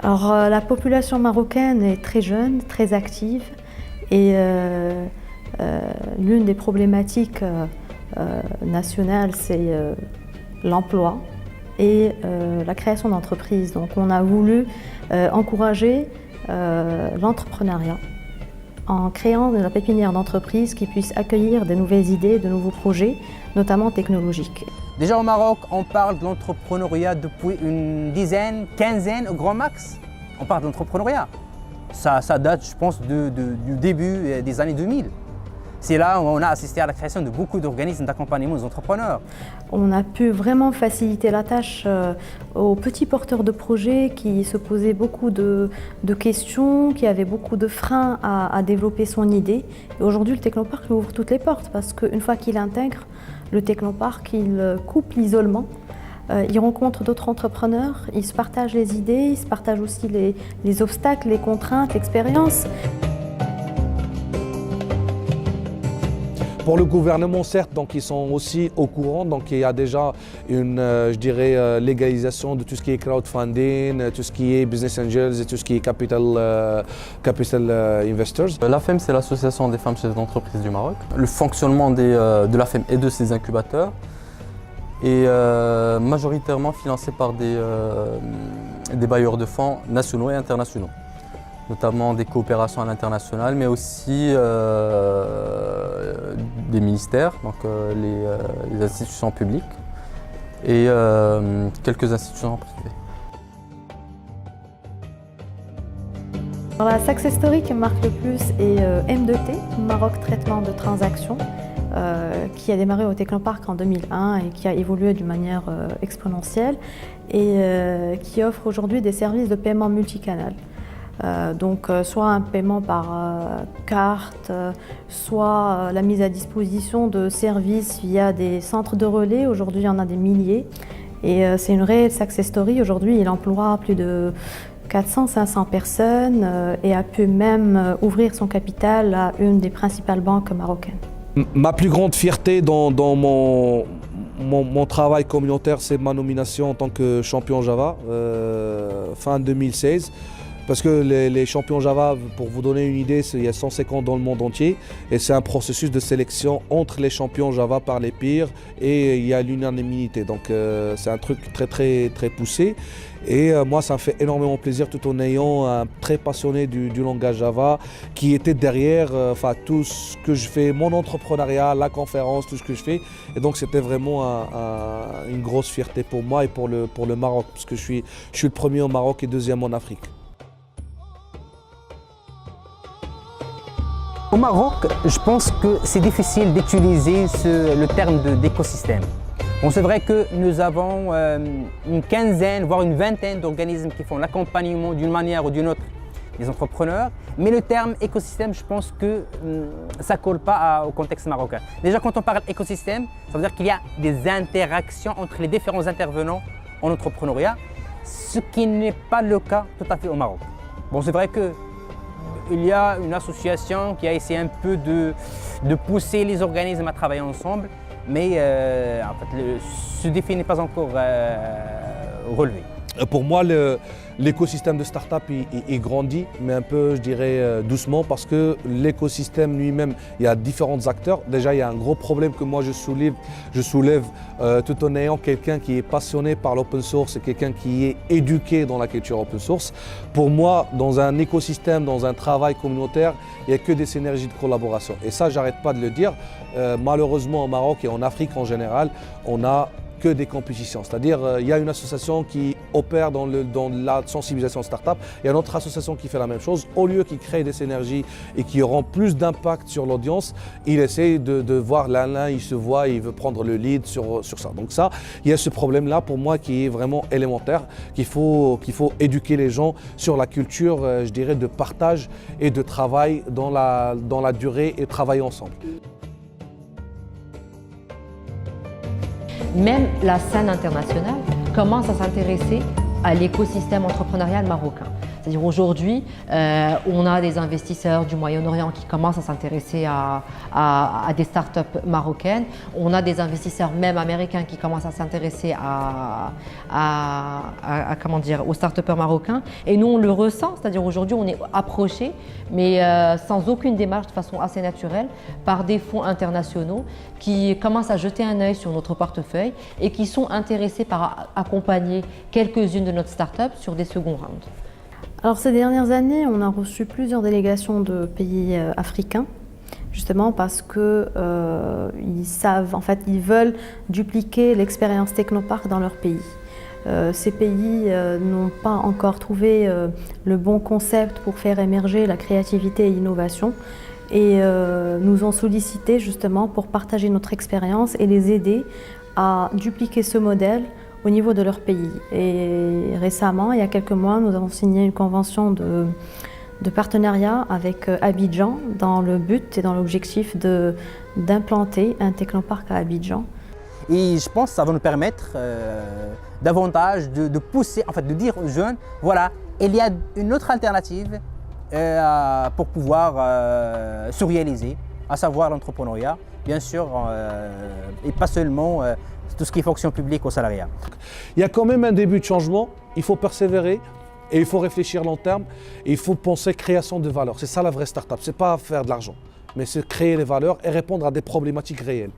Alors, la population marocaine est très jeune, très active et l'une des problématiques nationales, c'est l'emploi et la création d'entreprises. Donc on a voulu encourager l'entrepreneuriat en créant la pépinière d'entreprises qui puisse accueillir des nouvelles idées, de nouveaux projets, notamment technologiques. Déjà au Maroc, on parle de l'entrepreneuriat depuis une dizaine, quinzaine au grand max. On parle de l'entrepreneuriat. Ça date, je pense, du début des années 2000. C'est là où on a assisté à la création de beaucoup d'organismes d'accompagnement des entrepreneurs. On a pu vraiment faciliter la tâche aux petits porteurs de projets qui se posaient beaucoup de questions, qui avaient beaucoup de freins à développer son idée. Et aujourd'hui, le Technopark lui ouvre toutes les portes parce qu'une fois qu'il intègre le Technopark, il coupe l'isolement. Il rencontre d'autres entrepreneurs, il se partage les idées, il se partage aussi les obstacles, les contraintes, l'expérience. Pour le gouvernement, certes, donc ils sont aussi au courant, donc il y a déjà une, je dirais, légalisation de tout ce qui est crowdfunding, tout ce qui est business angels et tout ce qui est capital investors. L'AFEM, c'est l'association des femmes chefs d'entreprise du Maroc. Le fonctionnement de l'AFEM et de ses incubateurs est majoritairement financé par des bailleurs de fonds nationaux et internationaux, notamment des coopérations à l'international, mais aussi des ministères, donc les institutions publiques et quelques institutions privées. Alors, la success story qui me marque le plus est M2T, Maroc Traitement de Transactions, qui a démarré au Technopark en 2001 et qui a évolué d'une manière exponentielle et qui offre aujourd'hui des services de paiement multicanal. Donc soit un paiement par carte, soit la mise à disposition de services via des centres de relais. Aujourd'hui, il y en a des milliers et c'est une réelle success story. Aujourd'hui, il emploie plus de 400-500 personnes et a pu même ouvrir son capital à une des principales banques marocaines. Ma plus grande fierté dans mon travail communautaire, c'est ma nomination en tant que champion Java fin 2016. Parce que les champions Java, pour vous donner une idée, il y a 150 dans le monde entier et c'est un processus de sélection entre les champions Java par les pairs et il y a l'unanimité. Donc c'est un truc très poussé et moi ça me fait énormément plaisir tout en ayant un très passionné du langage Java qui était derrière tout ce que je fais, mon entrepreneuriat, la conférence, tout ce que je fais. Et donc c'était vraiment une grosse fierté pour moi et pour le Maroc parce que je suis le premier au Maroc et deuxième en Afrique. Au Maroc, je pense que c'est difficile d'utiliser le terme d'écosystème. Bon, c'est vrai que nous avons une quinzaine, voire une vingtaine d'organismes qui font l'accompagnement d'une manière ou d'une autre des entrepreneurs, mais le terme écosystème, je pense que ça ne colle pas au contexte marocain. Déjà, quand on parle écosystème, ça veut dire qu'il y a des interactions entre les différents intervenants en entrepreneuriat, ce qui n'est pas le cas tout à fait au Maroc. Bon, c'est vrai que il y a une association qui a essayé un peu de pousser les organismes à travailler ensemble, mais en fait, ce défi n'est pas encore relevé. Pour moi, l'écosystème de start-up il grandit, mais un peu, je dirais, doucement, parce que l'écosystème lui-même, il y a différents acteurs. Déjà, il y a un gros problème que moi je soulève tout en ayant quelqu'un qui est passionné par l'open source et quelqu'un qui est éduqué dans la culture open source. Pour moi, dans un écosystème, dans un travail communautaire, il n'y a que des synergies de collaboration. Et ça, j'arrête pas de le dire. Malheureusement, au Maroc et en Afrique en général, on a que des compétitions. C'est-à-dire, il y a une association qui opère dans la sensibilisation start-up, il y a une autre association qui fait la même chose. Au lieu qu'ils créent des synergies et qui auront plus d'impact sur l'audience, il essaie de voir l'un, il se voit, il veut prendre le lead sur ça. Donc ça, il y a ce problème-là pour moi qui est vraiment élémentaire, qu'il faut éduquer les gens sur la culture, je dirais, de partage et de travail dans la durée et travailler ensemble. Même la scène internationale commence à s'intéresser à l'écosystème entrepreneurial marocain. C'est-à-dire aujourd'hui, on a des investisseurs du Moyen-Orient qui commencent à s'intéresser à des startups marocaines. On a des investisseurs même américains qui commencent à s'intéresser aux startupeurs marocains. Et nous, on le ressent, c'est-à-dire aujourd'hui, on est approché, mais sans aucune démarche, de façon assez naturelle, par des fonds internationaux qui commencent à jeter un œil sur notre portefeuille et qui sont intéressés par accompagner quelques-unes de notre startup sur des seconds rounds. Alors ces dernières années, on a reçu plusieurs délégations de pays africains, justement parce que ils veulent dupliquer l'expérience Technopark dans leur pays. Ces pays n'ont pas encore trouvé le bon concept pour faire émerger la créativité et l'innovation et nous ont sollicité justement pour partager notre expérience et les aider à dupliquer ce modèle au niveau de leur pays. Et récemment, il y a quelques mois, nous avons signé une convention de partenariat avec Abidjan dans le but et dans l'objectif d'implanter un technopark à Abidjan. Et je pense que ça va nous permettre davantage de pousser, en fait de dire aux jeunes, voilà, il y a une autre alternative pour pouvoir se réaliser, à savoir l'entrepreneuriat, bien sûr, et pas seulement tout ce qui est fonction publique au salariat. Il y a quand même un début de changement, il faut persévérer et il faut réfléchir long terme et il faut penser création de valeur. C'est ça la vraie start-up, c'est pas faire de l'argent, mais c'est créer les valeurs et répondre à des problématiques réelles.